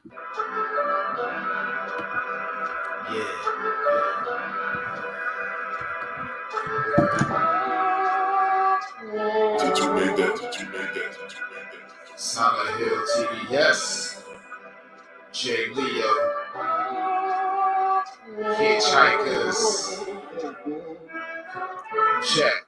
Did you make that? Silent Hill TV, yes. J. Leo. Hitchhikers. Check.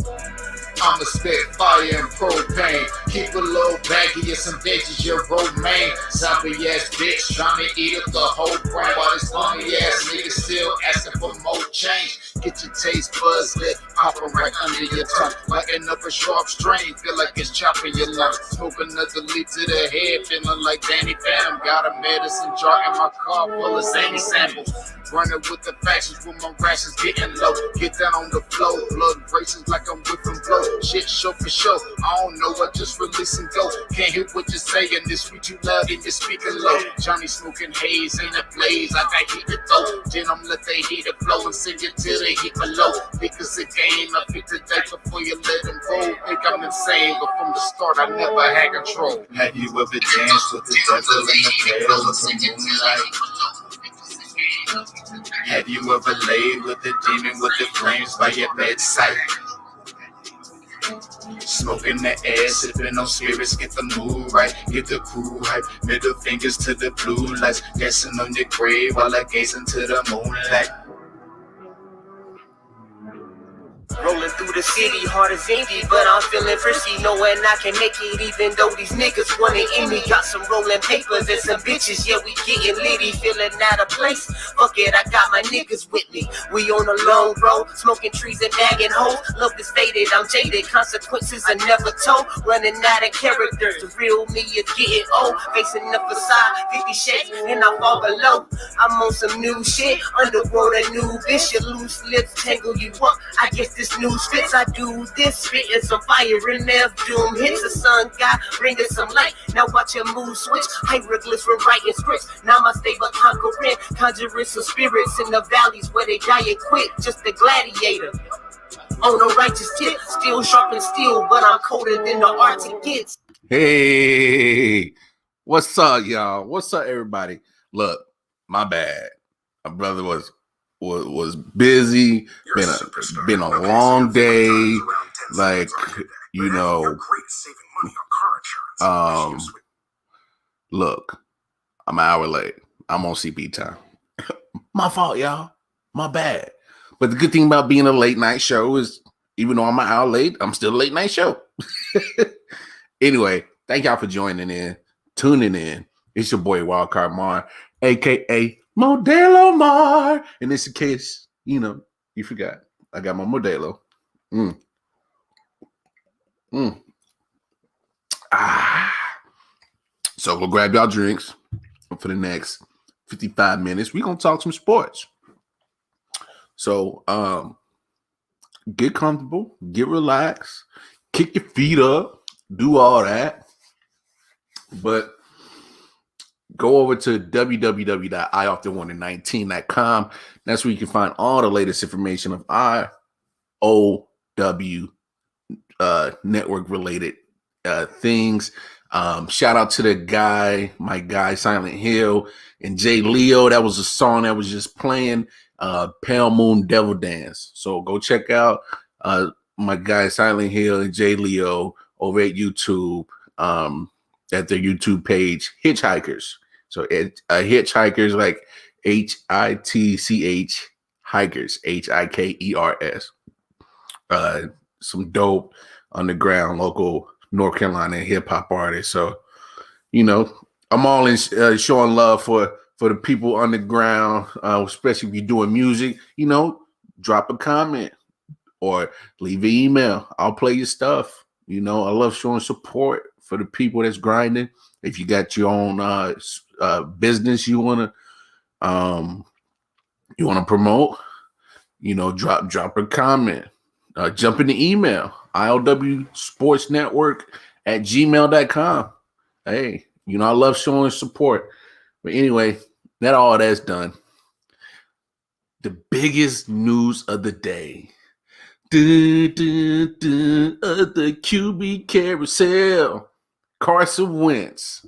I'ma spit fire and propane. Keep a low baggy and some veggies, your romaine. Zombie ass bitch trying to eat up the whole brain. While this funny ass nigga still asking for more change. Get your taste buds lit, popping right under your tongue. Lighting up a sharp strain, feel like it's chopping your lungs. Smoke another leaf to the head, feeling like Danny Phantom. Got a medicine jar in my car full of zany samples. Running with the factions when my rations getting low. Get down on the floor, blood racing like I'm whipping blow. Shit show for show, I don't know, I just release and go. Can't hear what you're saying, this sweet too loud and you're speaking low. Johnny smoking haze in the blaze, I got heat to throw. Then I'm let the heater flow and send it to the heat below. Because it game, I pick the deck before you let them roll. Think I'm insane, but from the start I never had control. Have you ever danced with the devil in the pale of the moonlight? Have you ever laid with the demon with the flames by your bedside? Smoking the air, sipping on spirits, get the mood right, get the crew hype. Middle fingers to the blue lights, dancing on your grave while I gaze into the moonlight. Rolling through the city, hard as indie, but I'm feeling frisky, knowing I can make it even though these niggas wanna end me. Got some rolling papers and some bitches, yeah, we getting litty, feeling out of place. Fuck it, I got my niggas with me. We on a long road, smoking trees and bagging hoes. Love is faded, I'm jaded, consequences are never told. Running out of characters, the real me is getting old. Facing the facade, 50 shades, and I fall below. I'm on some new shit, underworld a new bitch. Your loose lips tangle you up, I guess this news fits. I do this, spitting some fire in there. Doom hits the sun, God bringing some light. Now watch your mood switch. Hieroglyphs for writing scripts. Now my stable conquering, conjuring some spirits in the valleys where they die and quit. Just a gladiator on a righteous tip, still sharp and steel, but I'm colder than the Arctic gets. Hey, what's up, y'all? What's up, everybody? Look, my bad. My brother was busy. Been a long day. Like, you know. Look, I'm an hour late. I'm on CP time. My fault, y'all. My bad. But the good thing about being a late night show is, even though I'm an hour late, I'm still a late night show. Anyway, thank y'all for joining in, tuning in. It's your boy Wildcard Mar, aka Modelo Mar. And it's in case, you know, you forgot. I got my Modelo. So we'll grab y'all drinks for the next 55 minutes. We're gonna talk some sports. So get comfortable, get relaxed, kick your feet up, do all that. But go over to www.I.O.W.19.com. That's where you can find all the latest information of I.O.W. network related things. Shout out to my guy Silent Hill and J. Leo. That was a song that was just playing, Pale Moon Devil Dance. So go check out my guy Silent Hill and J. Leo over at YouTube, at their YouTube page, Hitchhikers. So Hitchhikers, like HITCH hikers, HIKERS. Some dope underground local North Carolina hip hop artists. So, you know, I'm all in showing love for the people underground, especially if you're doing music. You know, drop a comment or leave an email. I'll play your stuff. You know, I love showing support for the people that's grinding. If you got your own business you wanna promote, you know, drop a comment. Jump in the email, IOWsportsnetwork@gmail.com. Hey, you know, I love showing support. But anyway, all that's done. The biggest news of the day. The QB carousel. Carson Wentz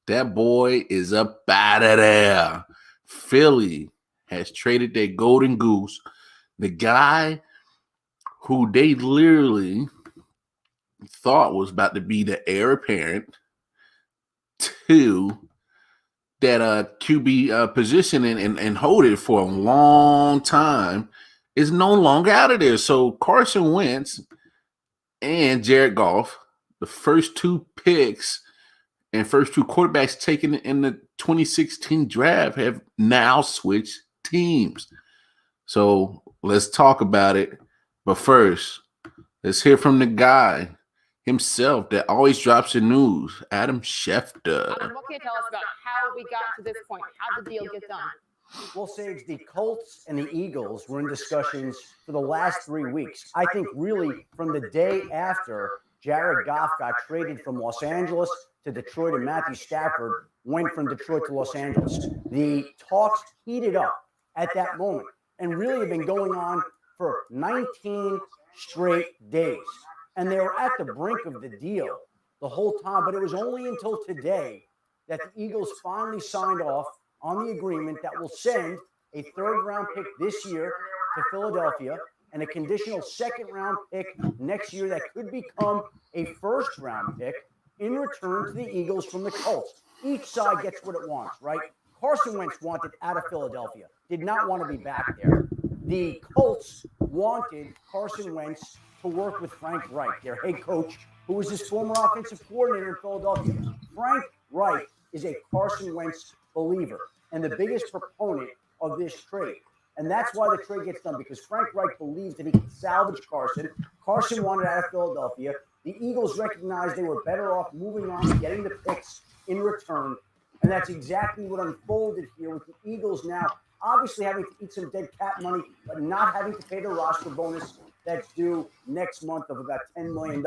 That boy is up out of there. Philly has traded their golden goose, the guy who they literally thought was about to be the heir apparent to that QB position and hold it for a long time, is no longer out of there. So Carson Wentz and Jared Goff, the first two picks and first two quarterbacks taken in the 2016 draft, have now switched teams. So let's talk about it. But first, let's hear from the guy himself that always drops the news, Adam Schefter. What can you tell us about how we got to this point? How the deal get done? Well, Sage, the Colts and the Eagles were in discussions for the last 3 weeks. I think really from the day after Jared Goff got traded from Los Angeles to Detroit and Matthew Stafford went from Detroit to Los Angeles. The talks heated up at that moment and really have been going on for 19 straight days. And they were at the brink of the deal the whole time, but it was only until today that the Eagles finally signed off on the agreement that will send a third-round pick this year to Philadelphia and a conditional second-round pick next year that could become a first-round pick in return to the Eagles from the Colts. Each side gets what it wants, right? Carson Wentz wanted out of Philadelphia, did not want to be back there. The Colts wanted Carson Wentz to work with Frank Reich, their head coach, who was his former offensive coordinator in Philadelphia. Frank Reich is a Carson Wentz believer and the biggest proponent of this trade. And that's why the trade gets done, because Frank Reich believes that he can salvage Carson. Carson wanted out of Philadelphia. The Eagles recognized they were better off moving on and getting the picks in return. And that's exactly what unfolded here with the Eagles now obviously having to eat some dead cat money, but not having to pay the roster bonus that's due next month of about $10 million.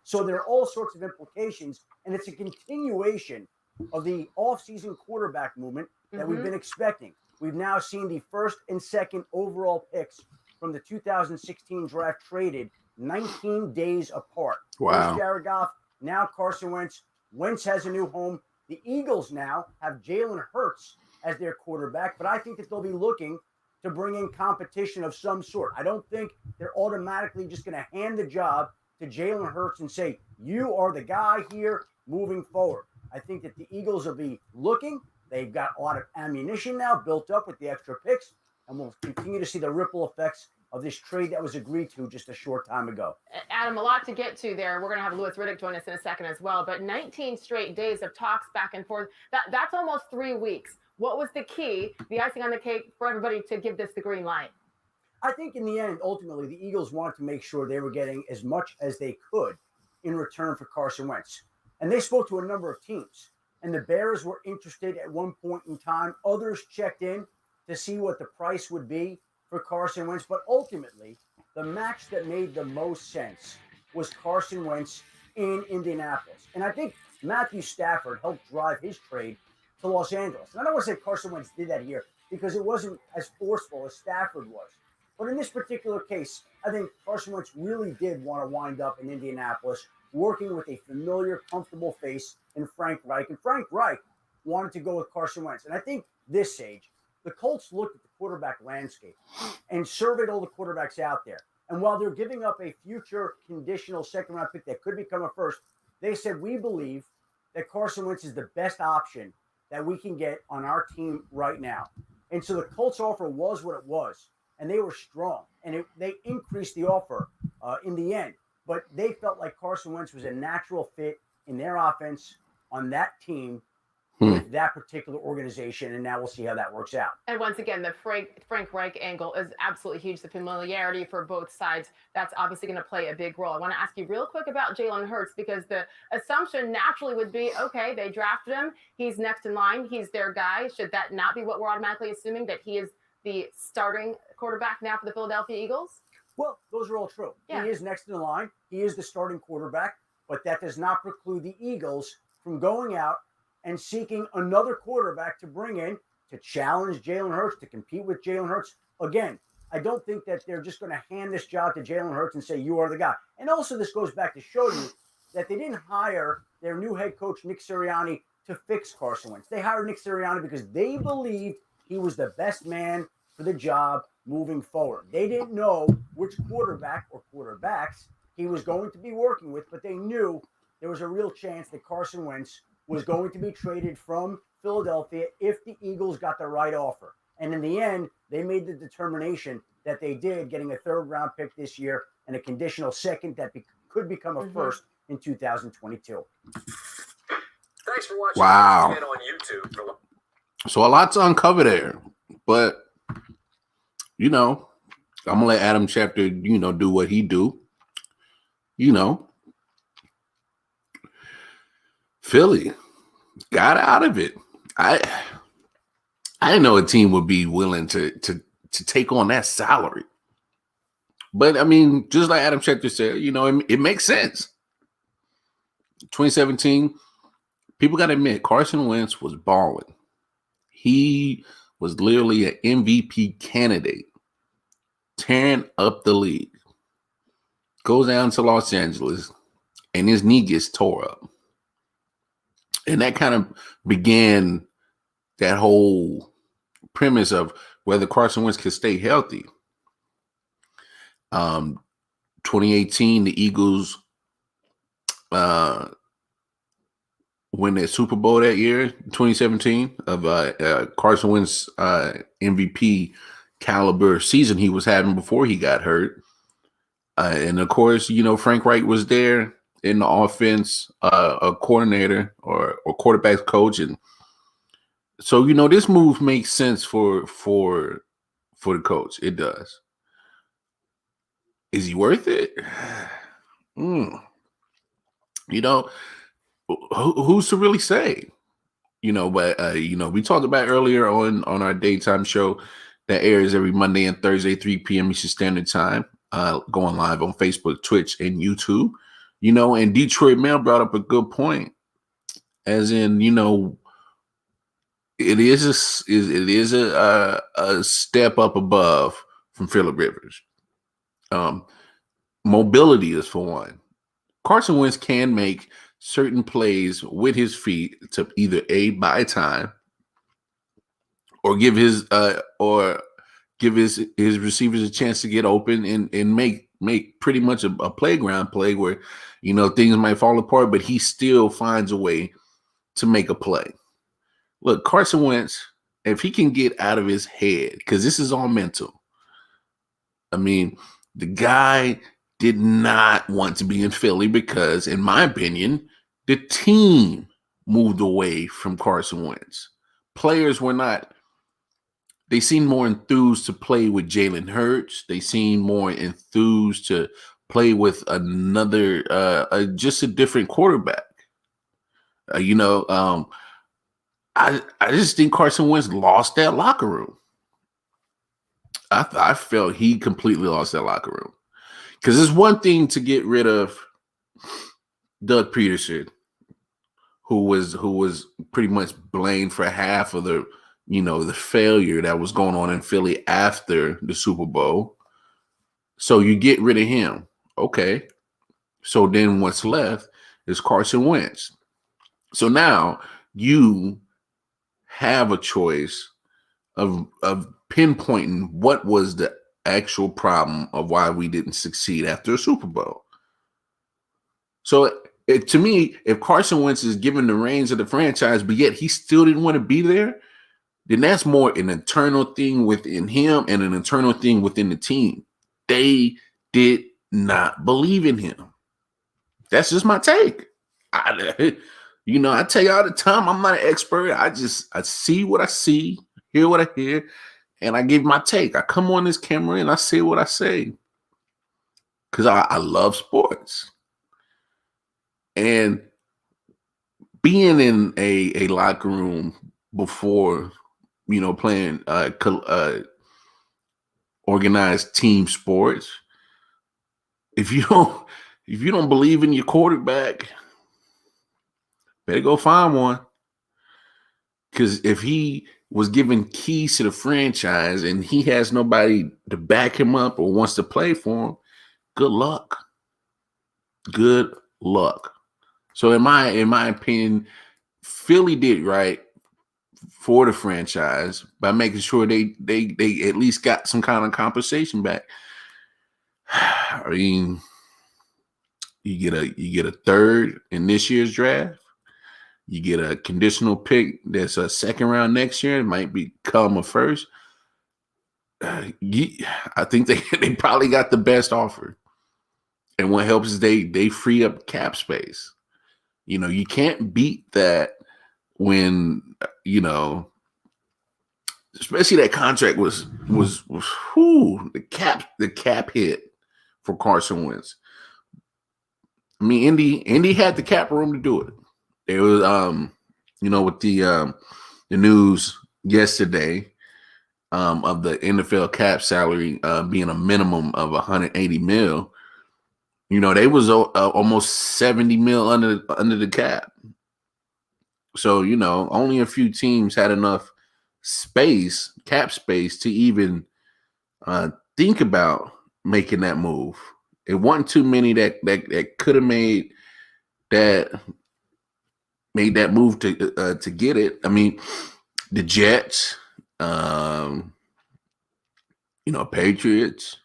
So there are all sorts of implications, and it's a continuation of the offseason quarterback movement that we've been expecting. We've now seen the first and second overall picks from the 2016 draft traded 19 days apart. Wow. First Jared Goff, now Carson Wentz. Wentz has a new home. The Eagles now have Jalen Hurts as their quarterback, but I think that they'll be looking to bring in competition of some sort. I don't think they're automatically just going to hand the job to Jalen Hurts and say, you are the guy here moving forward. I think that the Eagles will be looking. They've got a lot of ammunition now built up with the extra picks, and we'll continue to see the ripple effects of this trade that was agreed to just a short time ago. Adam, a lot to get to there. We're going to have Louis Riddick join us in a second as well. But 19 straight days of talks back and forth. That's almost 3 weeks. What was the key, the icing on the cake for everybody to give this the green light? I think in the end, ultimately, the Eagles wanted to make sure they were getting as much as they could in return for Carson Wentz. And they spoke to a number of teams. And the Bears were interested at one point in time. Others checked in to see what the price would be for Carson Wentz. But ultimately, the match that made the most sense was Carson Wentz in Indianapolis. And I think Matthew Stafford helped drive his trade to Los Angeles. And I don't want to say Carson Wentz did that here because it wasn't as forceful as Stafford was. But in this particular case, I think Carson Wentz really did want to wind up in Indianapolis, working with a familiar, comfortable face in Frank Reich. And Frank Reich wanted to go with Carson Wentz. And I think this stage, the Colts looked at the quarterback landscape and surveyed all the quarterbacks out there. And while they're giving up a future conditional second-round pick that could become a first, they said, we believe that Carson Wentz is the best option that we can get on our team right now. And so the Colts offer was what it was, and they were strong. And they increased the offer in the end. But they felt like Carson Wentz was a natural fit in their offense on that team with that particular organization, and now we'll see how that works out. And once again, the Frank Reich angle is absolutely huge. The familiarity for both sides, that's obviously going to play a big role. I want to ask you real quick about Jalen Hurts, because the assumption naturally would be, okay, they drafted him. He's next in line. He's their guy. Should that not be what we're automatically assuming, that he is the starting quarterback now for the Philadelphia Eagles? Well, those are all true. Yeah. He is next in the line. He is the starting quarterback, but that does not preclude the Eagles from going out and seeking another quarterback to bring in to challenge Jalen Hurts, to compete with Jalen Hurts. Again, I don't think that they're just going to hand this job to Jalen Hurts and say, you are the guy. And also this goes back to show you that they didn't hire their new head coach, Nick Sirianni, to fix Carson Wentz. They hired Nick Sirianni because they believed he was the best man for the job moving forward. They didn't know which quarterback or quarterbacks he was going to be working with, but they knew there was a real chance that Carson Wentz was going to be traded from Philadelphia if the Eagles got the right offer. And in the end, they made the determination that they did, getting a third-round pick this year and a conditional second that could become a first in 2022. Thanks for watching. Wow. On YouTube. So a lot to uncover there, but I'm gonna let Adam Schefter, do what he do. Philly got out of it. I didn't know a team would be willing to take on that salary. But I mean, just like Adam Schefter said, it makes sense. 2017, people got to admit, Carson Wentz was balling. He was literally an MVP candidate, tearing up the league. Goes down to Los Angeles, and his knee gets tore up. And that kind of began that whole premise of whether Carson Wentz could stay healthy. 2018, the Eagles win that Super Bowl that year, 2017, of Carson Wentz MVP caliber season he was having before he got hurt. And of course, Frank Reich was there in the offense, a coordinator or quarterback coach. And so, this move makes sense for the coach. It does. Is he worth it? Who's to really say? But we talked about earlier on our daytime show that airs every Monday and Thursday, 3 p.m. Eastern Standard Time, going live on Facebook, Twitch, and YouTube. And Detroit Mail brought up a good point, as in, it is a step up above from Phillip Rivers. Mobility is for one. Carson Wentz can make certain plays with his feet to either buy time or give his receivers a chance to get open and make pretty much a playground play where things might fall apart, but he still finds a way to make a play. Look, Carson Wentz, if he can get out of his head, because this is all mental. I mean, the guy did not want to be in Philly because, in my opinion, the team moved away from Carson Wentz. Players were not. They seemed more enthused to play with Jalen Hurts. They seemed more enthused to play with another, just a different quarterback. I just think Carson Wentz lost that locker room. I felt he completely lost that locker room. Because it's one thing to get rid of Doug Peterson, who was pretty much blamed for half of the failure that was going on in Philly after the Super Bowl. So you get rid of him. Okay. So then what's left is Carson Wentz. So now you have a choice of pinpointing what was the actual problem of why we didn't succeed after a Super Bowl. So to me, if Carson Wentz is given the reins of the franchise, but yet he still didn't want to be there, then that's more an internal thing within him and an internal thing within the team. They did not believe in him. That's just my take. I tell you all the time, I'm not an expert. I see what I see, hear what I hear, and I give my take. I come on this camera and I say what I say because I love sports. And being in a locker room before, playing organized team sports, if you don't believe in your quarterback, better go find one. Because if he was given keys to the franchise and he has nobody to back him up or wants to play for him, good luck. Good luck. So in my opinion, Philly did right for the franchise by making sure they at least got some kind of compensation back. I mean, you get a third in this year's draft. You get a conditional pick that's a second round next year. It might become a first. I think they probably got the best offer. And what helps is they free up cap space. You know, you can't beat that when, you know, especially that contract was the cap hit for Carson Wentz. I mean, Indy had the cap room to do it. It was you know, with the news yesterday of the NFL cap salary being a minimum of 180 mil. You know, they was almost 70 mil under the cap. So, you know, only a few teams had enough cap space to even think about making that move. It wasn't too many that could have made that move to get it. I mean, the Jets, you know, Patriots,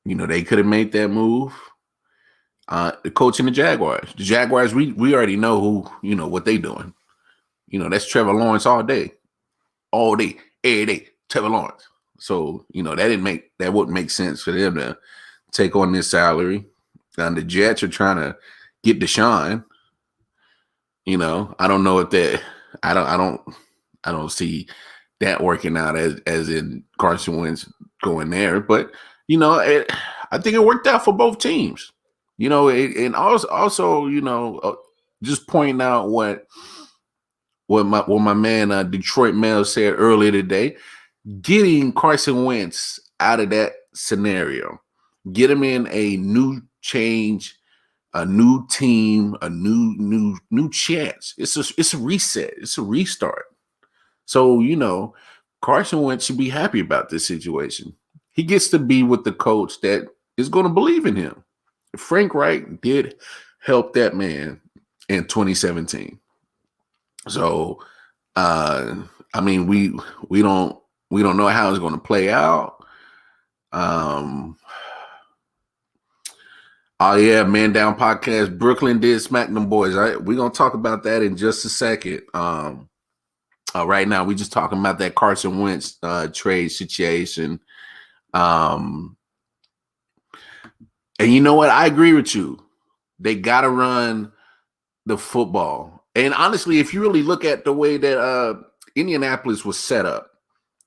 you know, they could have made that move. The coach and the Jaguars. The Jaguars, we already know who, you know, what they doing. You know, that's Trevor Lawrence all day, every day, Trevor Lawrence. So, you know, that wouldn't make sense for them to take on this salary. And the Jets are trying to get Deshaun. You know, I don't know if that. I don't see that working out as in Carson Wentz going there. But you know, I think it worked out for both teams. You know, and also, you know, just pointing out what my man Detroit Mel said earlier today. Getting Carson Wentz out of that scenario, get him in a new change, a new team, a new chance. It's a reset. It's a restart. So, you know, Carson Wentz should be happy about this situation. He gets to be with the coach that is going to believe in him. Frank Reich did help that man in 2017. So, I mean, we don't know how it's going to play out. Oh yeah, Man Down Podcast. Brooklyn did smack them boys. All right, we're gonna talk about that in just a second. Right now, we just talking about that Carson Wentz trade situation. And you know what? I agree with you. They gotta run the football. And honestly, if you really look at the way that Indianapolis was set up,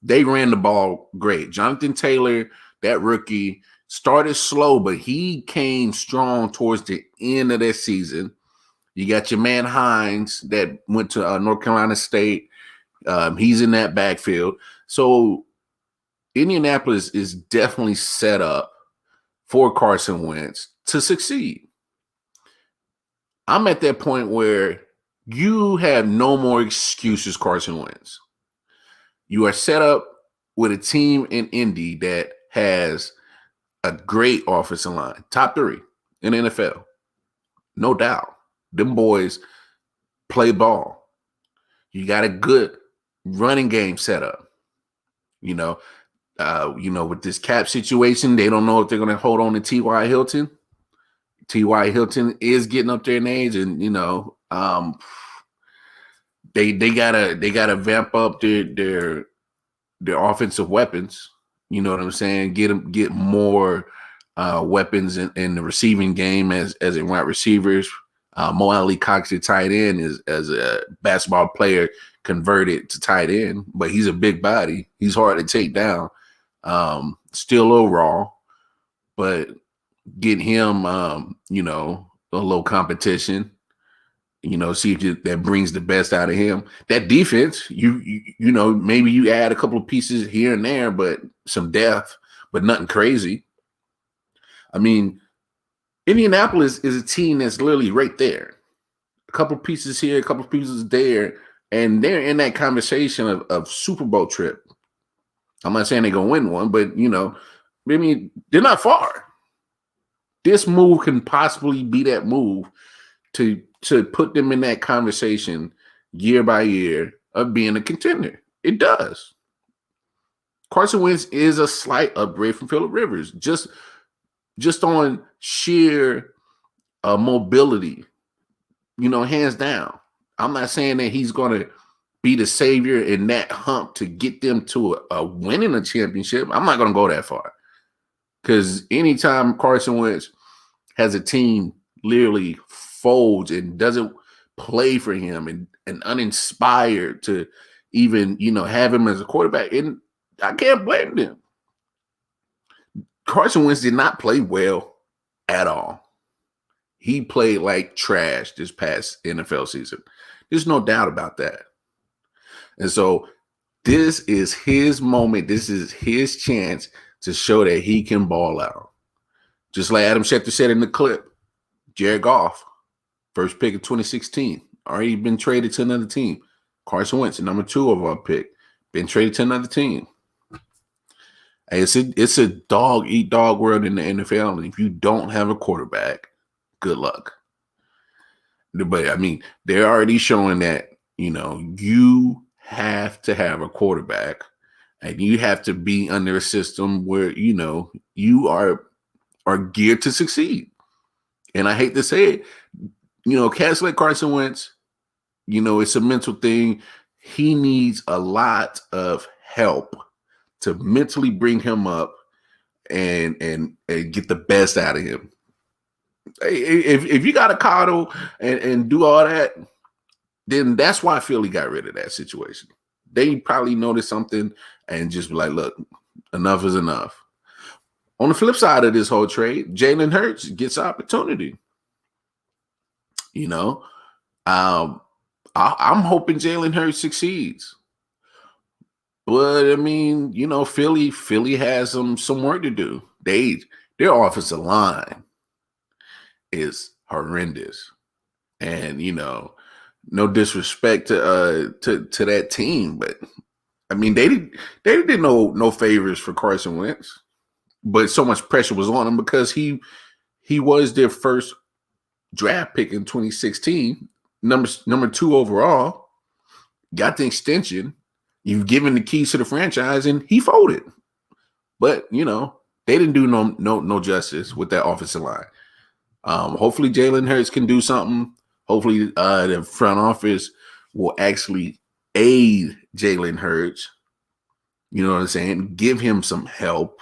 they ran the ball great. Jonathan Taylor, that rookie, started slow, but he came strong towards the end of that season. You got your man Hines that went to North Carolina State. He's in that backfield. So Indianapolis is definitely set up for Carson Wentz to succeed. I'm at that point where you have no more excuses, Carson Wentz. You are set up with a team in Indy that has a great offensive line, top 3 in the NFL. No doubt. Them boys play ball. You got a good running game set up. You know, with this cap situation, they don't know if they're going to hold on to T.Y. Hilton. T.Y. Hilton is getting up there in age, and you know, they gotta vamp up their offensive weapons. You know what I'm saying? Get more weapons in the receiving game as in wide receivers. Mo Ali Cox, the tight end, is as a basketball player converted to tight end, but he's a big body. He's hard to take down. Still a little raw, but get him, you know, a little competition. You know, see if that brings the best out of him. That defense, you know, maybe you add a couple of pieces here and there, but some depth, but nothing crazy. I mean, Indianapolis is a team that's literally right there. A couple of pieces here, a couple of pieces there, and they're in that conversation of Super Bowl trip. I'm not saying they're going to win one, but, you know, I mean, they're not far. This move can possibly be that move to to put them in that conversation year by year of being a contender. It does. Carson Wentz is a slight upgrade from Phillip Rivers, just on sheer mobility, hands down. I'm not saying that he's going to be the savior in that hump to get them to a winning a championship. I'm not going to go that far, because anytime Carson Wentz has a team literally folds and doesn't play for him and uninspired to even, have him as a quarterback, and I can't blame them. Carson Wentz did not play well at all. He played like trash this past NFL season. There's no doubt about that. And so this is his moment. This is his chance to show that he can ball out. Just like Adam Schefter said in the clip, Jared Goff, first pick of 2016, already been traded to another team. Carson Wentz, number 2 overall pick, been traded to another team. Hey, it's a dog eat dog world in the NFL, and if you don't have a quarterback, good luck. But I mean, they're already showing that you have to have a quarterback, and you have to be under a system where you are geared to succeed. And I hate to say it, cats like Carson Wentz, it's a mental thing. He needs a lot of help to mentally bring him up and get the best out of him. If you got to coddle and do all that, then that's why Philly got rid of that situation. They probably noticed something and just be like, look, enough is enough. On the flip side of this whole trade, Jalen Hurts gets opportunity. I'm hoping Jalen Hurts succeeds. But I mean, Philly has some work to do. Their offensive line is horrendous, and no disrespect to that team, but I mean they did no favors for Carson Wentz, but so much pressure was on him because he was their first draft pick in 2016, number 2 overall, got the extension. You've given the keys to the franchise, and he folded. But they didn't do no justice with that offensive line. Hopefully, Jalen Hurts can do something. Hopefully, the front office will actually aid Jalen Hurts. You know what I'm saying? Give him some help.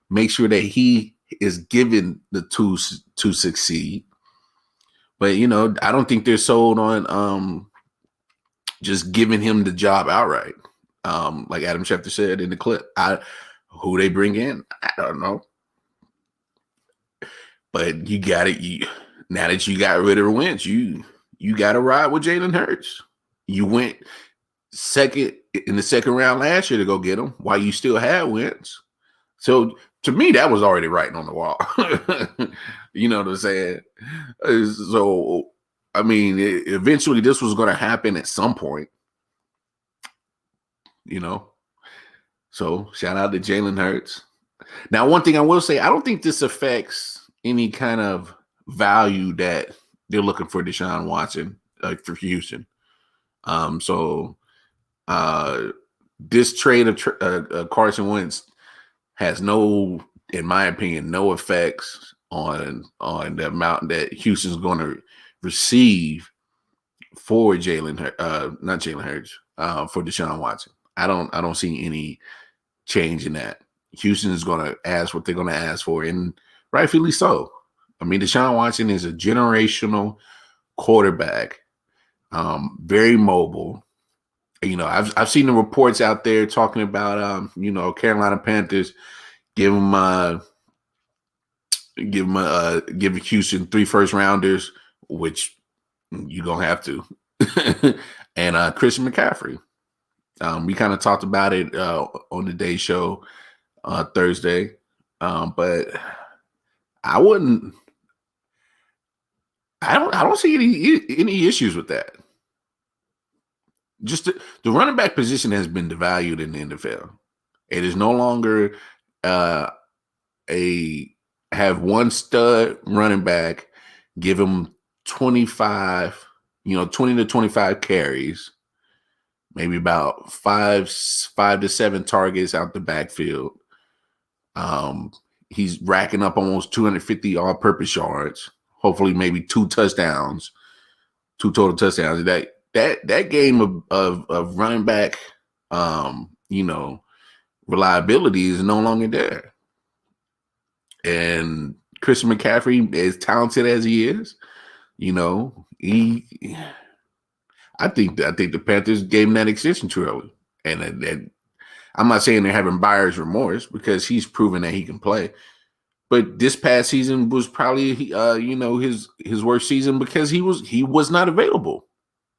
Make sure that he is given the tools to succeed. But I don't think they're sold on just giving him the job outright. Like Adam Schefter said in the clip, who they bring in, I don't know. But you got it. Now that you got rid of Wentz, you got to ride with Jalen Hurts. You went second in the second round last year to go get him while you still had Wentz. So to me, that was already writing on the wall. You know what I'm saying? So I mean, eventually this was going to happen at some point. So shout out to Jalen Hurts. Now, one thing I will say, I don't think this affects any kind of value that they're looking for Deshaun Watson for Houston. So this trade of Carson Wentz has no, in my opinion, no effects on the amount that Houston's going to receive for not Jalen Hurts, for Deshaun Watson. I don't see any change in that. Houston is going to ask what they're going to ask for, and rightfully so. I mean, Deshaun Watson is a generational quarterback, very mobile. I've seen the reports out there talking about Carolina Panthers give Houston 3 first rounders, which you're gonna have to, and Christian McCaffrey. We kind of talked about it on the day show Thursday, but I don't see any issues with that. Just the running back position has been devalued in the NFL. It is no longer have one stud running back, give him 25, 20 to 25 carries, maybe about five to seven targets out the backfield. He's racking up almost 250 all-purpose yards. Hopefully, maybe two total touchdowns. That game of running back, reliability is no longer there. And Christian McCaffrey, as talented as he is, I think the Panthers gave him that extension too early. And I'm not saying they're having buyer's remorse because he's proven that he can play. But this past season was probably his worst season because he was not available.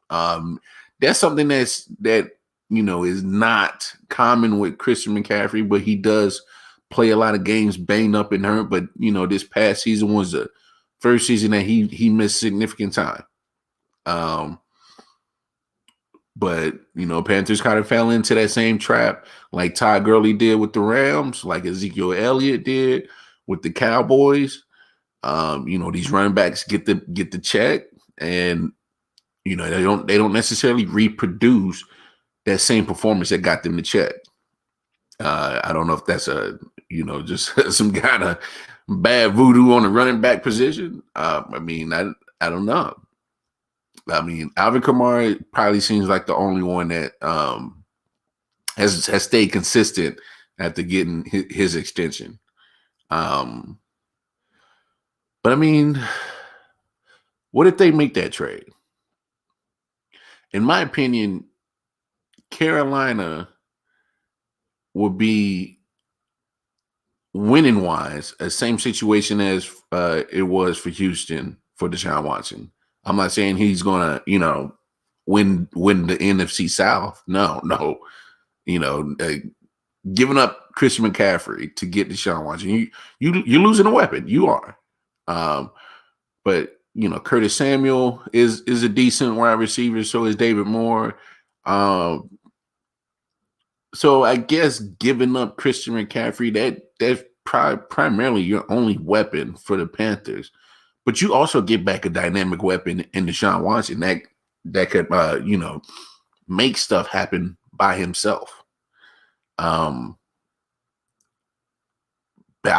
That's something that is not common with Christian McCaffrey, but he does play a lot of games banged up and hurt. But this past season was the first season that he missed significant time. But Panthers kind of fell into that same trap like Todd Gurley did with the Rams, like Ezekiel Elliott did with the Cowboys. These running backs get the check, and they don't necessarily reproduce that same performance that got them the check. I don't know if that's just some kind of bad voodoo on the running back position. I don't know. Alvin Kamara probably seems like the only one that has stayed consistent after getting his extension. But what if they make that trade? In my opinion, Carolina would be winning wise a same situation as it was for Houston for Deshaun Watson. I'm not saying he's gonna, win the NFC South. No. Giving up Christian McCaffrey to get Deshaun Watson, you're losing a weapon. You are. But Curtis Samuel is a decent wide receiver. So is David Moore. So I guess giving up Christian McCaffrey, that's primarily your only weapon for the Panthers. But you also get back a dynamic weapon in Deshaun Watson that could make stuff happen by himself. I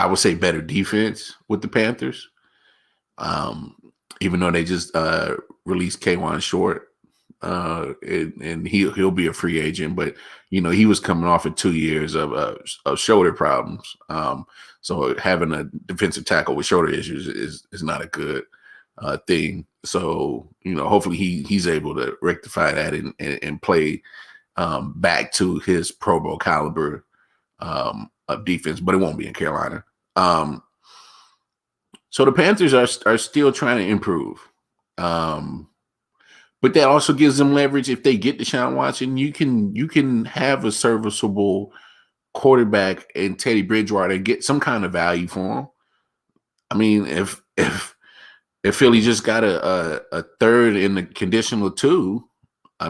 would say better defense with the Panthers. Even though they just released K'Wan Short, and he'll be a free agent, but he was coming off of 2 years of shoulder problems. So having a defensive tackle with shoulder issues is not a good thing. So hopefully he's able to rectify that and play back to his Pro Bowl caliber of defense, but it won't be in Carolina. So the Panthers are still trying to improve. But that also gives them leverage. If they get Deshaun Watson, you can have a serviceable quarterback in Teddy Bridgewater and get some kind of value for him. If Philly just got a third in the conditional 2,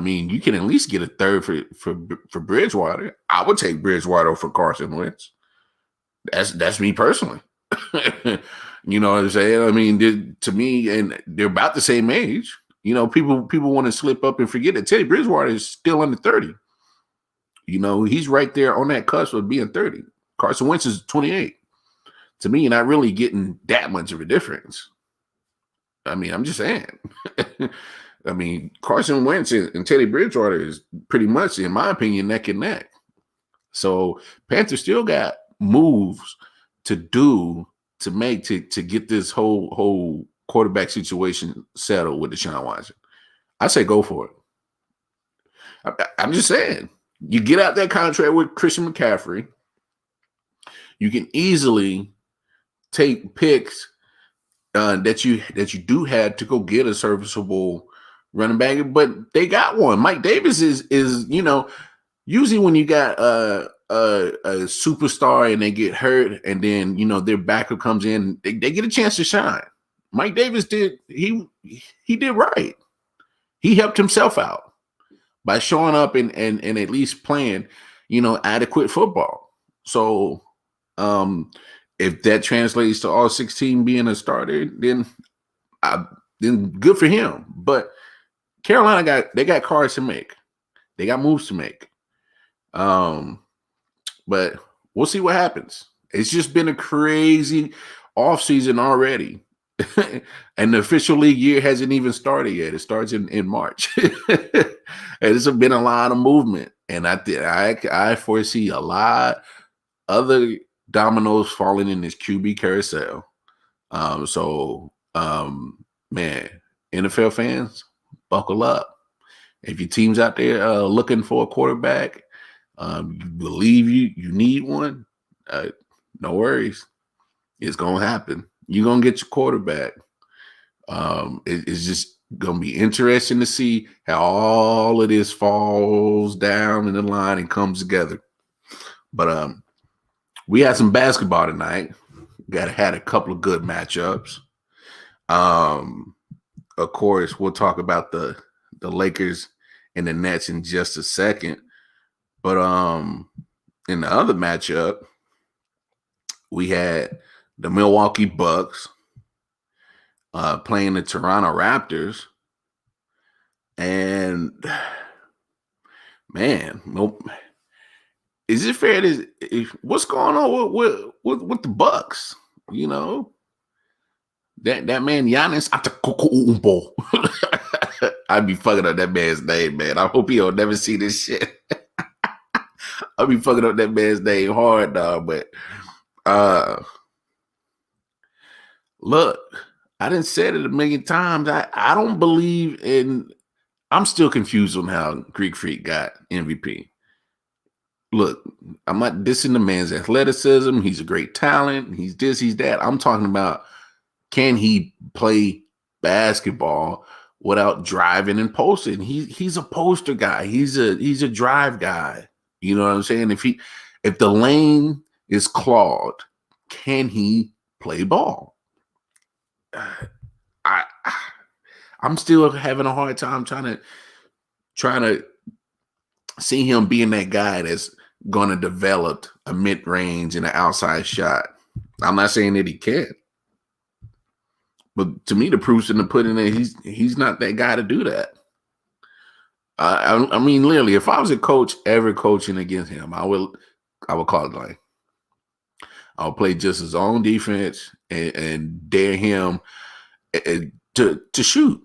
you can at least get a third for Bridgewater. I would take Bridgewater for Carson Wentz. That's me personally. You know what I'm saying? To me, and they're about the same age. People want to slip up and forget that Teddy Bridgewater is still under 30. He's right there on that cusp of being 30. Carson Wentz is 28. To me, you're not really getting that much of a difference. I'm just saying. Carson Wentz and Teddy Bridgewater is pretty much, in my opinion, neck and neck. So Panthers still got moves to do to make to get this whole quarterback situation settled with Deshaun Watson. I say go for it. I'm just saying, you get out that contract with Christian McCaffrey, you can easily take picks that you do have to go get a serviceable running back, but they got one. Mike Davis is usually when you got a superstar and they get hurt and then their backup comes in, they get a chance to shine. Mike Davis did right. He helped himself out by showing up and at least playing adequate football. So if that translates to all 16 being a starter, then then good for him. But Carolina got cards to make. They got moves to make. But we'll see what happens. It's just been a crazy offseason already. And the official league year hasn't even started yet. It starts in March. And it's been a lot of movement. And I foresee a lot other dominoes falling in this QB carousel. Man, NFL fans, buckle up. If your team's out there looking for a quarterback, you believe you need one, no worries. It's going to happen. You're going to get your quarterback. It's just going to be interesting to see how all of this falls down in the line and comes together. But we had some basketball tonight. Had a couple of good matchups. Of course, we'll talk about the Lakers and the Nets in just a second. But in the other matchup, we had the Milwaukee Bucks playing the Toronto Raptors. And man, is it fair to what's going on with the Bucks? You know, that man Giannis Antetokounmpo. I'd be fucking up that man's name, man. I hope he'll never see this shit. I'll be fucking up that man's name hard, dog. But look, I done said it a million times. I don't believe in. I'm still confused on how Greek Freak got MVP. Look, I'm not dissing the man's athleticism. He's a great talent. He's this, he's that. I'm talking about, can he play basketball without driving and posting? He's a poster guy. He's a drive guy. You know what I'm saying? If the lane is clogged, can he play ball? I'm still having a hard time trying to see him being that guy that's going to develop a mid-range and an outside shot. I'm not saying that he can't, but to me, the proof's in the pudding that he's not that guy to do that. I mean, literally, if I was a coach ever coaching against him, I would call it like, I'll play just his own defense and dare him to shoot.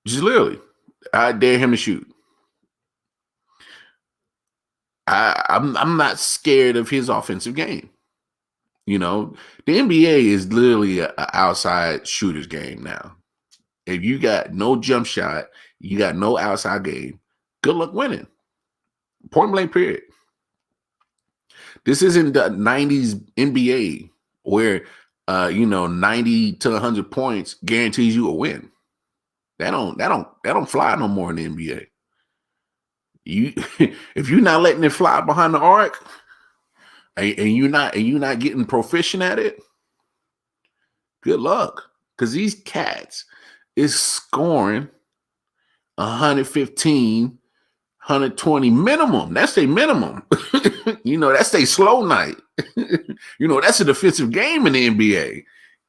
Just literally, I dare him to shoot. I'm not scared of his offensive game. You know, the NBA is literally an outside shooter's game now. If you got no jump shot, you got no outside game, good luck winning. Point blank, period. This isn't the 90s NBA where 90 to 100 points guarantees you a win. That don't fly no more in the NBA. If you're not letting it fly behind the arc, and you're not getting proficient at it, good luck. Because these cats is scoring 115, 120 minimum. That's their minimum. That's their slow night. That's a defensive game in the NBA.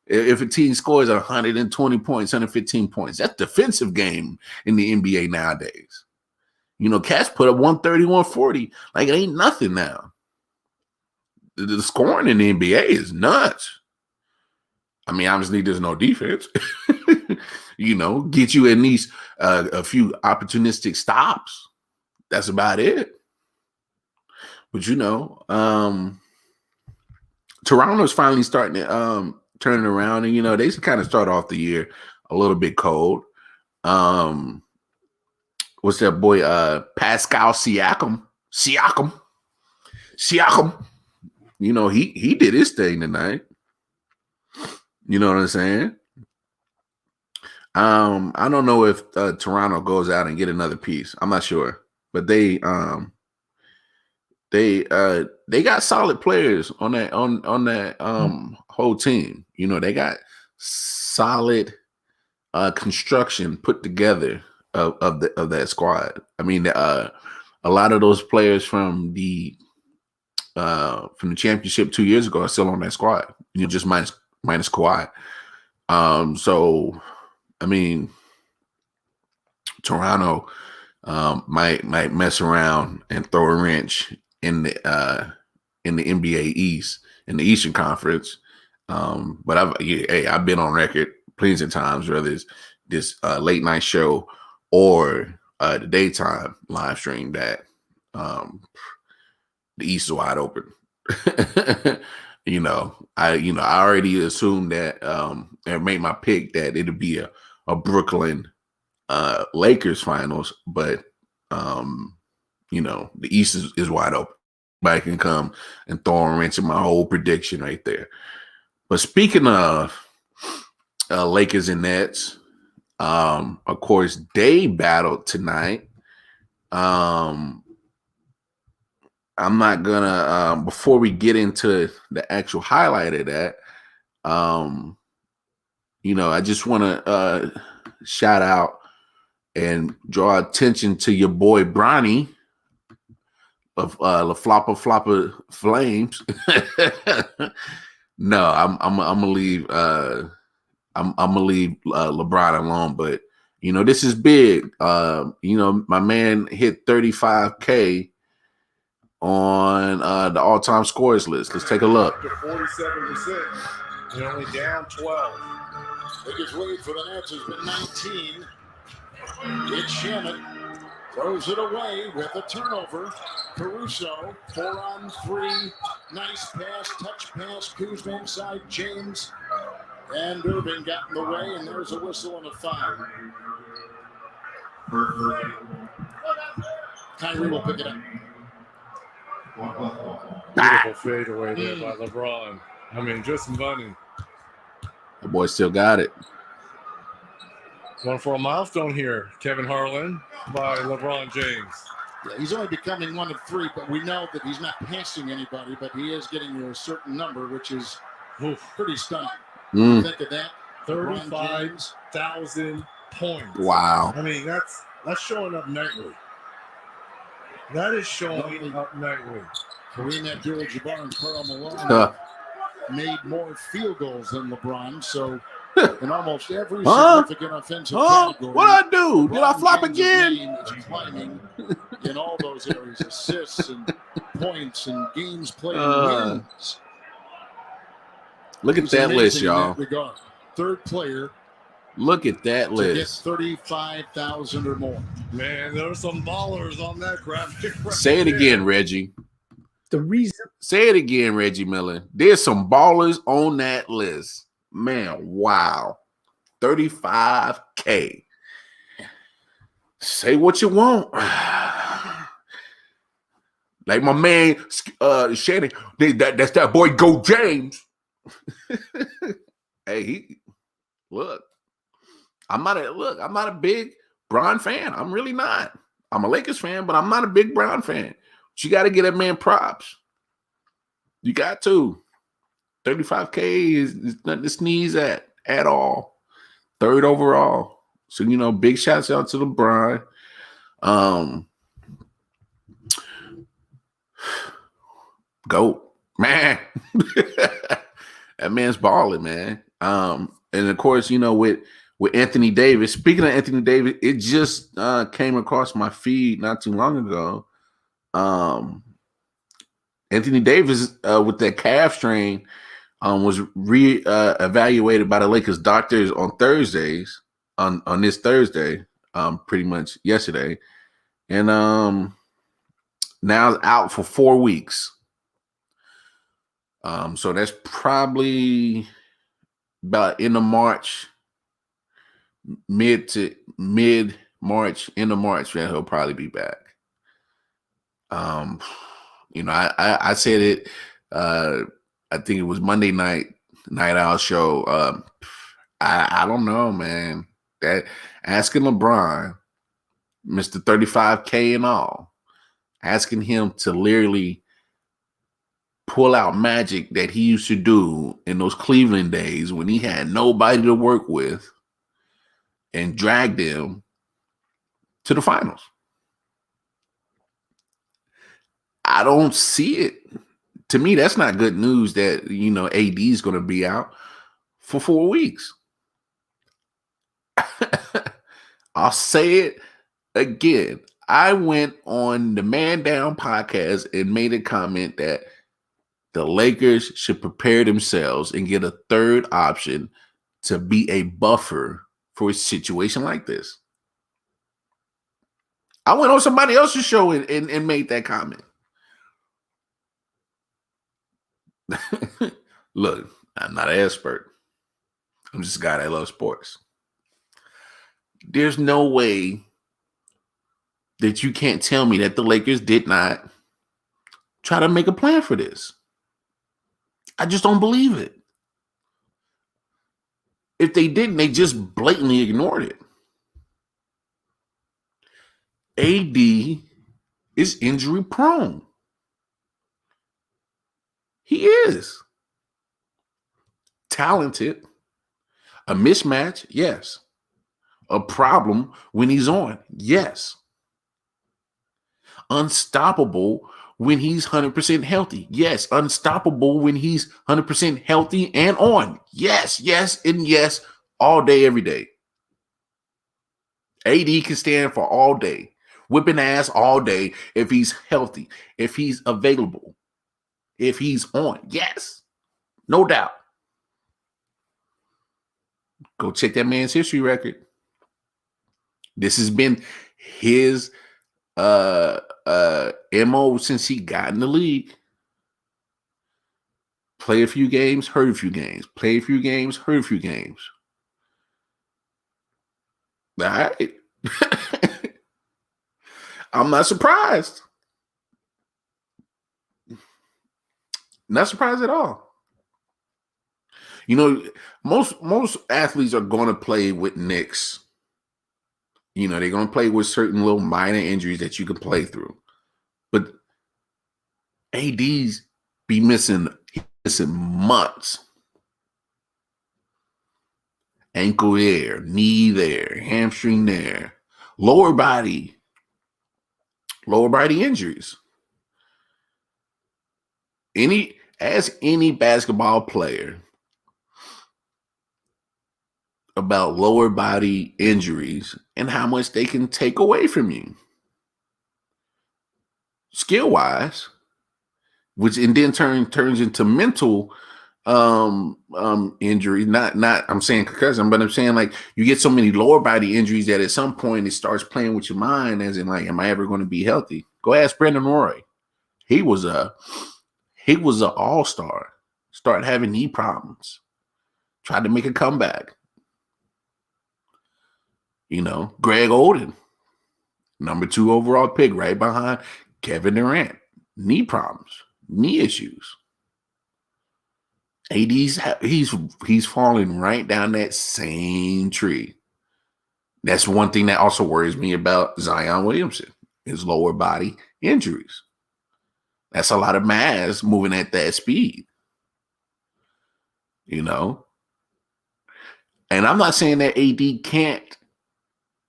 If a team scores 120 points, 115 points, that's defensive game in the NBA nowadays. Cats put up 130, 140 like it ain't nothing now. The scoring in the NBA is nuts. I mean, obviously there's no defense. Get you at least a few opportunistic stops. That's about it. But Toronto's finally starting to turn it around, and they kind of start off the year a little bit cold. What's that boy? Pascal Siakam. He did his thing tonight. You know what I'm saying? I don't know if Toronto goes out and get another piece. I'm not sure, but they got solid players on that whole team. They got solid construction put together of that squad. I mean, a lot of those players from the championship 2 years ago are still on that squad. Just minus Kawhi. So I mean, Toronto might mess around and throw a wrench in the NBA East, in the Eastern Conference. But I've been on record plenty of times, whether it's this late night show or the daytime live stream, that the East is wide open. I already assumed that and made my pick that it'll be a Brooklyn Lakers finals, but the East is wide open. Anybody can come and throw a wrench in my whole prediction right there. But speaking of Lakers and Nets, of course, they battled tonight. I'm not gonna before we get into the actual highlight of that, I just want to shout out and draw attention to your boy Bronny of La Floppa Flames. No, I'm gonna leave. I'm gonna leave LeBron alone. But this is big. My man hit 35K on the all-time scores list. Let's take a look. 47%. And only down 12. Biggest lead for the Nets has been 19. It's Shannon. Throws it away with a turnover. Caruso, 4-on-3. Nice pass, touch pass. Kuzma inside James. And Irving got in the way, and there's a whistle and a foul. Kyrie will pick it up. Beautiful fadeaway there by LeBron. I mean, just money. The boy still got it. One for a milestone here, Kevin Harlan by LeBron James. Yeah, he's only becoming one of three, but we know that he's not passing anybody, but he is getting you a certain number, which is pretty stunning. Think of that. 35,000 points. Wow. I mean, that's showing up nightly. That is showing up nightly. Kareem Abdul-Jabbar and Karl Malone made more field goals than LeBron, so in almost every significant offensive category. What I do? Did I flop again? Is climbing in all those areas: assists and points and games played and wins. Look at that list, y'all. Third player. Look at that list. To get 35,000 or more. Man, there are some ballers on that graphic. Right Say it again, Reggie. Say it again, Reggie Miller. There's some ballers on that list. Man, wow. 35K. Say what you want. Like my man Shannon, that's that boy Go James. Hey, I'm not a big Bron fan. I'm really not. I'm a Lakers fan, but I'm not a big Bron fan. But you got to get that man props. You got to. 35K is nothing to sneeze at all. Third overall. So, big shouts out to LeBron. GOAT. Man. That man's balling, man. And of course, with Anthony Davis. Speaking of Anthony Davis, it just came across my feed not too long ago. Anthony Davis with that calf strain was evaluated by the Lakers doctors on Thursdays, on this Thursday, pretty much yesterday, and now out for 4 weeks. So that's probably about end of March, mid March, end of March, that he'll probably be back. I said it. I think it was Monday night owl show. I don't know, man. That asking LeBron, Mr. 35K and all, asking him to literally pull out magic that he used to do in those Cleveland days when he had nobody to work with and drag them to the finals. I don't see it. To me, that's not good news that, AD is going to be out for 4 weeks. I'll say it again. I went on the Man Down podcast and made a comment that the Lakers should prepare themselves and get a third option to be a buffer for a situation like this. I went on somebody else's show and made that comment. Look, I'm not an expert. I'm just a guy that loves sports. There's no way that you can't tell me that the Lakers did not try to make a plan for this. I just don't believe it. If they didn't, they just blatantly ignored it. AD is injury prone. He is. Talented. A mismatch, yes. A problem when he's on, yes. Unstoppable when he's 100% healthy. Yes, unstoppable when he's 100% healthy and on. Yes, and yes, all day, every day. AD can stand for all day, whipping ass all day if he's healthy, if he's available, if he's on. Yes, no doubt. Go check that man's history record. This has been his MO since he got in the league. Play a few games, hurt a few games. Play a few games, hurt a few games. All right. I'm not surprised. Not surprised at all. You know, most athletes are going to play with nicks. You know, they're going to play with certain little minor injuries that you can play through. But AD's be missing months. Ankle there, knee there, hamstring there, lower body injuries. Ask any basketball player about lower body injuries and how much they can take away from you skill wise, which and then turns into mental injury. Not I'm saying concussion, but I'm saying like you get so many lower body injuries that at some point it starts playing with your mind, as in like, am I ever going to be healthy? Go ask Brendan Roy. He was an all-star. Started having knee problems. Tried to make a comeback. You know, Greg Oden, number 2 overall pick, right behind Kevin Durant. Knee problems, knee issues. He's falling right down that same tree. That's one thing that also worries me about Zion Williamson, his lower body injuries. That's a lot of mass moving at that speed. You know? And I'm not saying that AD can't,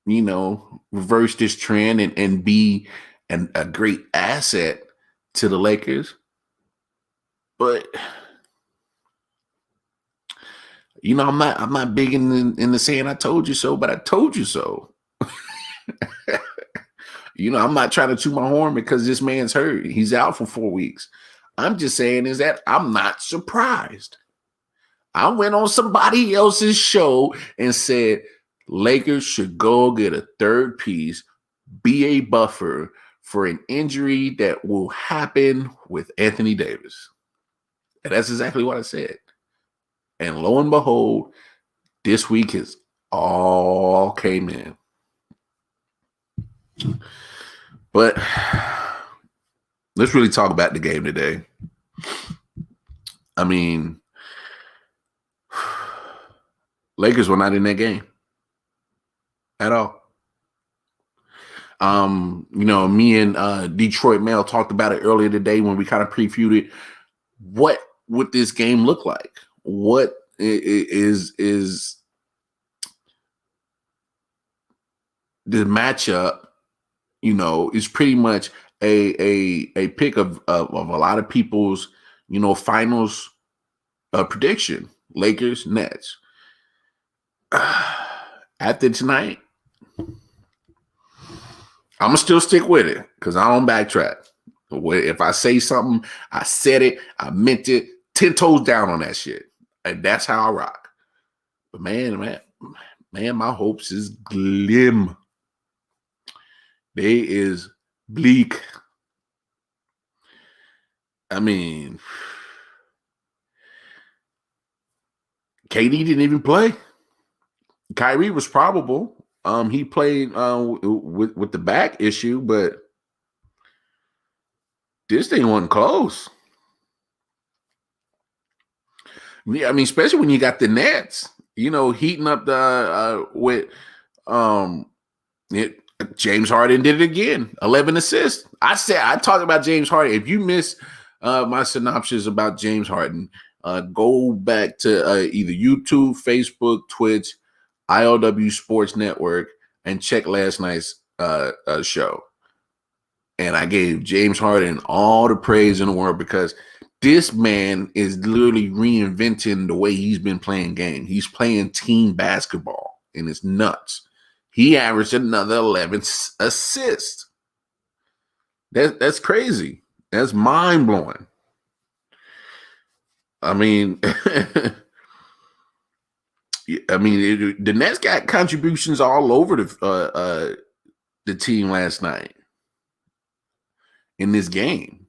you know, reverse this trend and be a great asset to the Lakers. But you know, I'm not big in the saying I told you so, but I told you so. You know, I'm not trying to toot my horn because this man's hurt. He's out for 4 weeks. I'm just saying is that I'm not surprised. I went on somebody else's show and said Lakers should go get a third piece, be a buffer for an injury that will happen with Anthony Davis. And that's exactly what I said. And lo and behold, this week has all came in. But let's really talk about the game today. I mean, Lakers were not in that game at all. You know, me and Detroit Mail talked about it earlier today when we kind of previewed it. What would this game look like? What is the matchup? You know, is pretty much a pick of a lot of people's, you know, finals prediction. Lakers, Nets. after tonight, I'm gonna still stick with it because I don't backtrack. If I say something, I said it, I meant it, 10 toes down on that shit. And that's how I rock. But man, my hopes is glim. They is bleak. I mean, KD didn't even play. Kyrie was probable. He played with the back issue, but this thing wasn't close. Yeah, I mean, especially when you got the Nets, heating up the with James Harden did it again, 11 assists. I talked about James Harden. If you miss my synopsis about James Harden, go back to either YouTube, Facebook, Twitch, I.O.W. Sports Network, and check last night's show. And I gave James Harden all the praise in the world because this man is literally reinventing the way he's been playing game. He's playing team basketball, and it's nuts. He averaged another 11 assists. That's crazy. That's mind-blowing. I mean, the Nets got contributions all over the team last night in this game.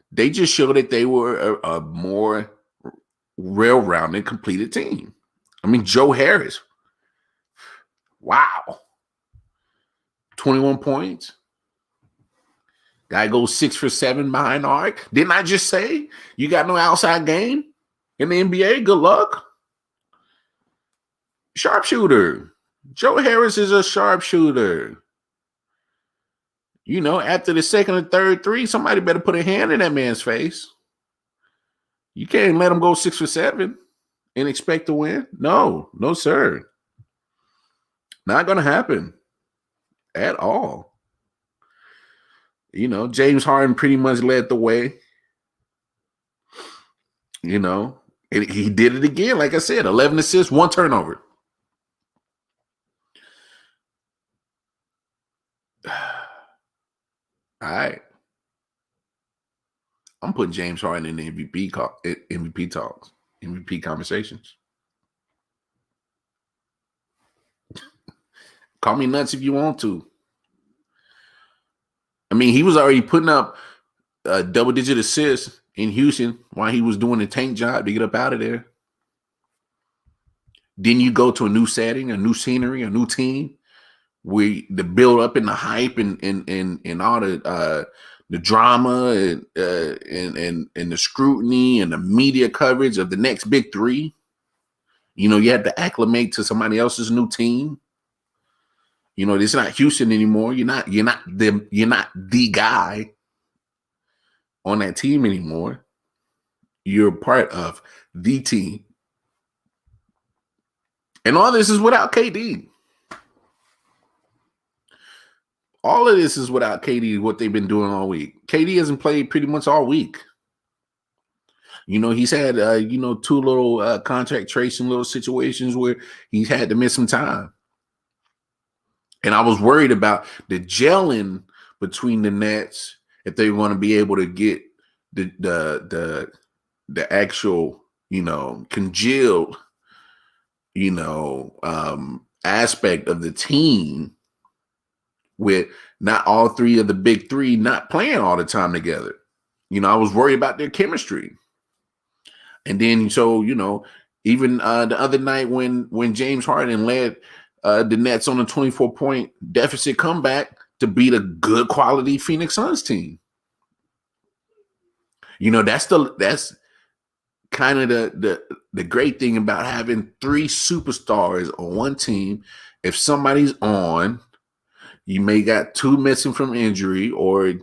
They just showed that they were a more well-rounded, completed team. I mean, Joe Harris, wow, 21 points. Guy goes 6 for 7 behind the arc. Didn't I just say you got no outside game in the NBA? Good luck. Sharpshooter. Joe Harris is a sharpshooter. After the second or third three, somebody better put a hand in that man's face. You can't let him go 6 for 7 and expect to win. No, sir. Not going to happen at all. James Harden pretty much led the way. And he did it again. Like I said, 11 assists, 1 turnover. All right. I'm putting James Harden in the MVP talks, MVP conversations. Call me nuts if you want to. I mean, he was already putting up double-digit assists in Houston while he was doing the tank job to get up out of there. Then you go to a new setting, a new scenery, a new team, where the build up and the hype and all the drama and the scrutiny and the media coverage of the next big three. You have to acclimate to somebody else's new team. It's not Houston anymore. You're not the guy on that team anymore. You're part of the team. And all this is without KD. All of this is without KD, what they've been doing all week. KD hasn't played pretty much all week. He's had, 2 little contract tracing little situations where he's had to miss some time. And I was worried about the gelling between the Nets, if they want to be able to get the actual, congealed, aspect of the team with not all 3 of the big 3 not playing all the time together. I was worried about their chemistry. And then, so, even the other night when James Harden led the Nets on a 24-point deficit comeback to beat a good quality Phoenix Suns team. That's kind of the great thing about having 3 superstars on one team. If somebody's on, you may got 2 missing from injury, or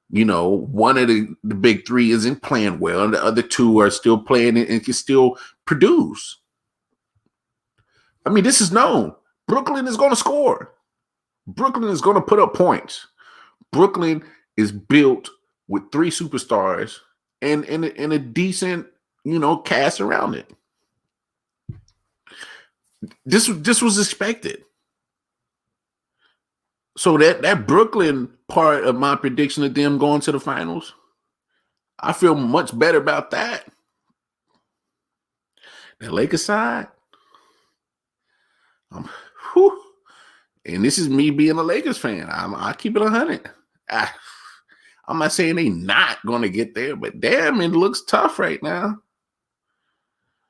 one of the big 3 isn't playing well, and the other 2 are still playing and can still produce. I mean, this is known. Brooklyn is going to score. Brooklyn is going to put up points. Brooklyn is built with 3 superstars and a decent, cast around it. This was expected. So that Brooklyn part of my prediction of them going to the finals, I feel much better about that. The Lakers side, whew, and this is me being a Lakers fan. I keep it 100. I'm not saying they not going to get there, but damn, it looks tough right now.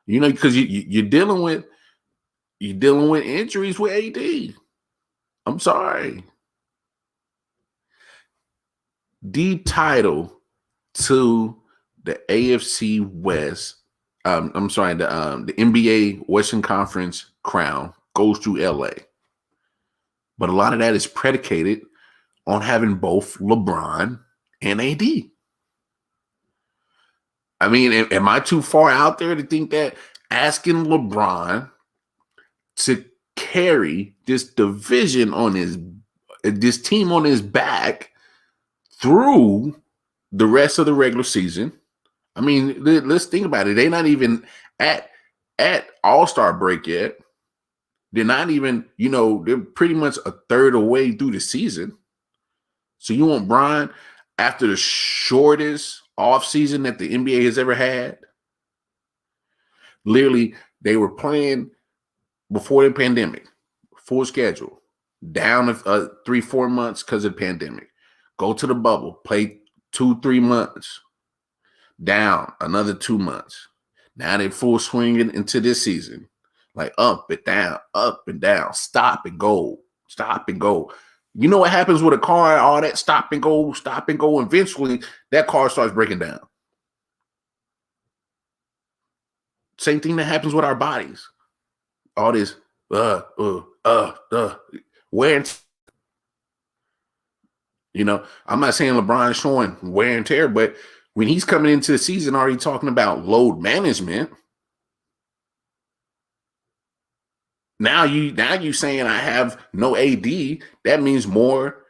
You know, because you're dealing with injuries with AD. I'm sorry. The title to the AFC West, I'm sorry, the NBA Western Conference crown goes to LA. But a lot of that is predicated on having both LeBron and AD. I mean, am I too far out there to think that asking LeBron to carry this division on this team on his back through the rest of the regular season? I mean, let's think about it. They're not even at All-Star break yet. They're not even, they're pretty much a third away through the season. So you want Bron after the shortest offseason that the NBA has ever had? Literally, they were playing before the pandemic, full schedule, down 3-4 months because of the pandemic. Go to the bubble, play 2-3 months, down another 2 months. Now they're full swinging into this season, like up and down, stop and go. You know what happens with a car? All that stop and go. Eventually, that car starts breaking down. Same thing that happens with our bodies. All this wear and I'm not saying LeBron is showing wear and tear, but when he's coming into the season already talking about load management, now you saying I have no AD, that means more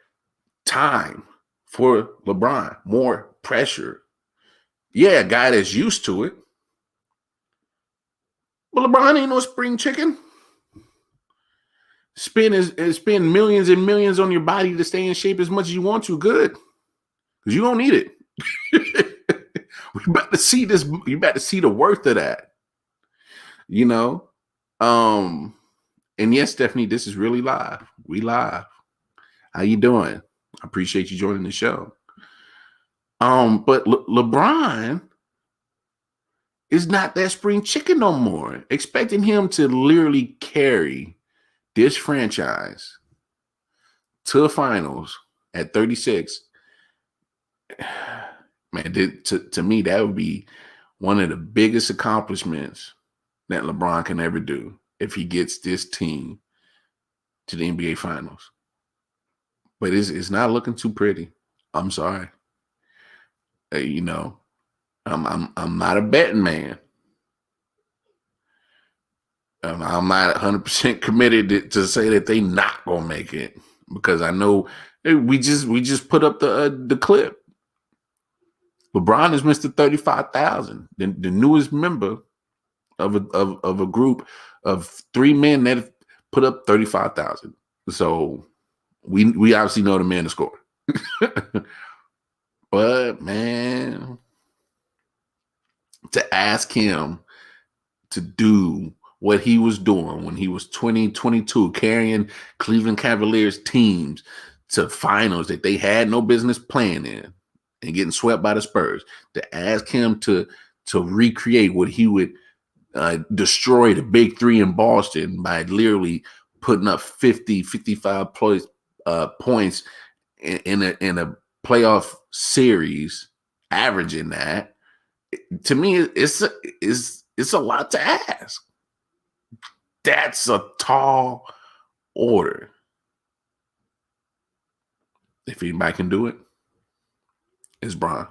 time for LeBron, more pressure. Yeah, a guy that's used to it. But LeBron ain't no spring chicken. Spend millions and millions on your body to stay in shape as much as you want to. Good. Because you don't need it. We about to see this. You about to see the worth of that. And yes, Stephanie, this is really live. We live. How you doing? I appreciate you joining the show. But LeBron is not that spring chicken no more. Expecting him to literally carry this franchise to the finals at 36, man, to me, that would be one of the biggest accomplishments that LeBron can ever do if he gets this team to the NBA Finals. But it's not looking too pretty. I'm sorry. I'm not a betting man. I'm not 100% committed to say that they not gonna make it, because I know we just put up the clip. LeBron is Mr. 35,000, the newest member of a group of 3 men that have put up 35,000. So we obviously know the man to score. But man, to ask him to do what he was doing when he was 22, carrying Cleveland Cavaliers teams to finals that they had no business playing in and getting swept by the Spurs, to ask him to recreate what he would destroy the big three in Boston by literally putting up 50, 55 points in a playoff series, averaging that, to me, it's a lot to ask. That's a tall order. If anybody can do it, it's Bron.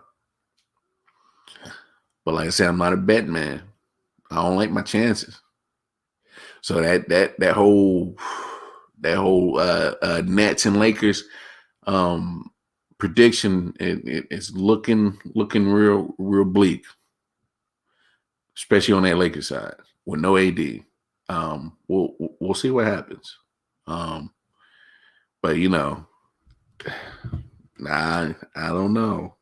But like I said, I'm not a bet man. I don't like my chances. So that whole Nets and Lakers prediction, it's looking real bleak, especially on that Lakers side with no AD. We'll see what happens. But nah, I don't know.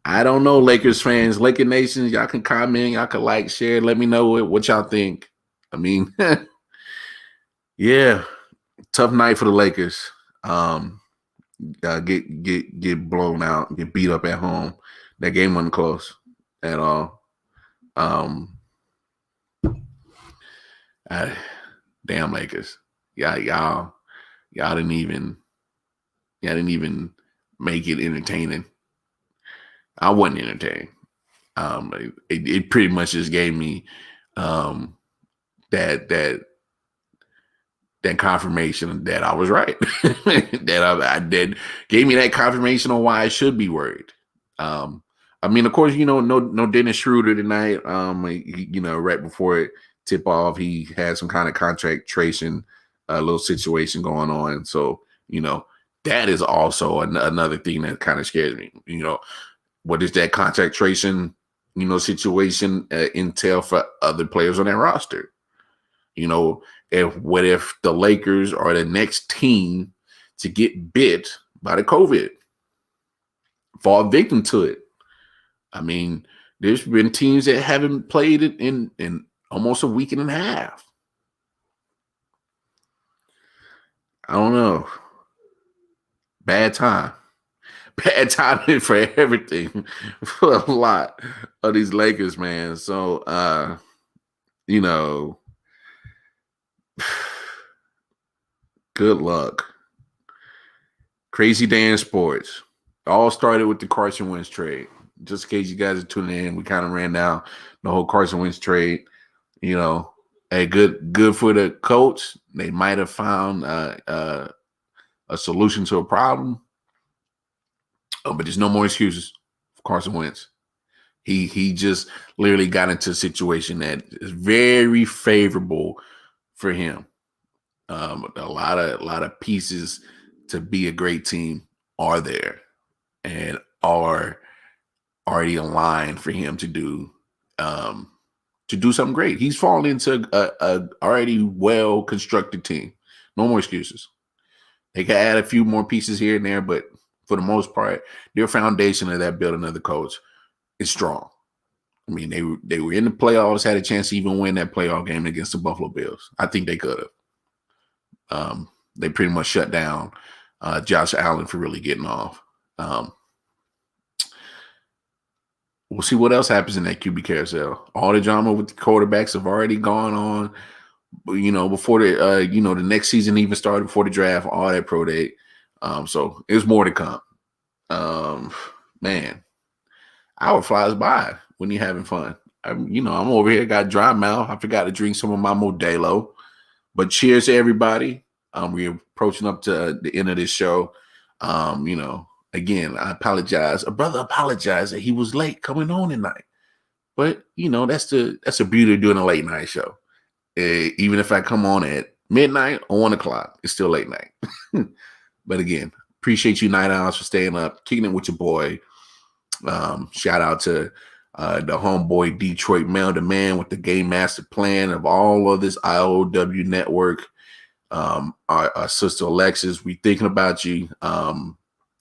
I don't know, Lakers fans, Laker Nations. Y'all can comment, y'all can like, share, let me know what y'all think. I mean, yeah, tough night for the Lakers. Get blown out, get beat up at home. That game wasn't close at all. Damn Lakers. Y'all didn't even make it entertaining. I wasn't entertained. It pretty much just gave me that confirmation that I was right. that gave me that confirmation on why I should be worried. I mean, of course, no Dennis Schroeder tonight. Right before it tip off, he had some kind of contract tracing little situation going on. So, that is also another thing that kind of scares me. What does that contract tracing, situation entail for other players on that roster? What if the Lakers are the next team to get bit by the COVID, fall victim to it? I mean, there's been teams that haven't played it in almost a week and a half. I don't know. Bad timing for everything for a lot of these Lakers, man. So, good luck. Crazy day in sports. All started with the Carson Wentz trade. Just in case you guys are tuning in, we kind of ran down the whole Carson Wentz trade. Hey, good for the coach. They might have found a solution to a problem. But there's no more excuses for Carson Wentz. He just literally got into a situation that is very favorable for him. A lot of pieces to be a great team are there and are already aligned for him to do something great. He's fallen into a already well constructed team. No more excuses. They can add a few more pieces here and there, but for the most part, their foundation of that building of the coach is strong. I mean, they were in the playoffs, had a chance to even win that playoff game against the Buffalo Bills. I think they could have. They pretty much shut down Josh Allen for really getting off. We'll see what else happens in that QB carousel. All the drama with the quarterbacks have already gone on, before the next season even started, before the draft, all that pro day. So there's more to come. Man, hour flies by when you're having fun. I'm over here, got dry mouth. I forgot to drink some of my Modelo. But cheers to everybody. We're approaching up to the end of this show. Again, I apologize. A brother apologized that he was late coming on tonight. But that's the beauty of doing a late night show. Even if I come on at midnight or 1 o'clock, it's still late night. But again, appreciate you Night Owls for staying up, kicking it with your boy. Shout out to the homeboy Detroit Mail, the man with the game master plan of all of this I.O.W. network. Our sister Alexis, we thinking about you.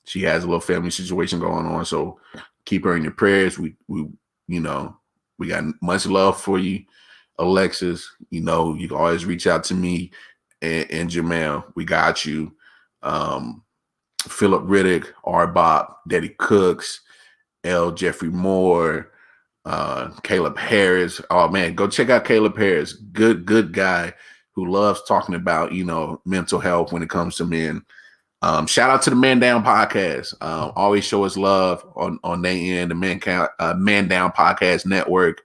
She has a little family situation going on, so keep her in your prayers. We got much love for you, Alexis. You can always reach out to me and Jamel. We got you. Philip Riddick, R. Bob, Daddy Cooks, L. Jeffrey Moore, Caleb Harris. Oh man, go check out Caleb Harris. Good guy who loves talking about mental health when it comes to men. Shout out to the Man Down podcast. Always show us love on their end. The Man Down Podcast Network,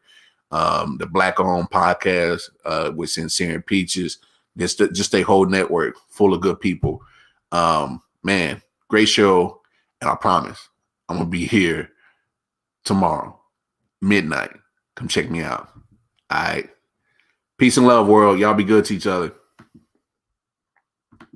the Black Owned Podcast with Sincere and Peaches. Just a whole network full of good people. Man, great show, and I promise I'm gonna be here tomorrow, midnight. Come check me out. All right. Peace and love, world. Y'all be good to each other.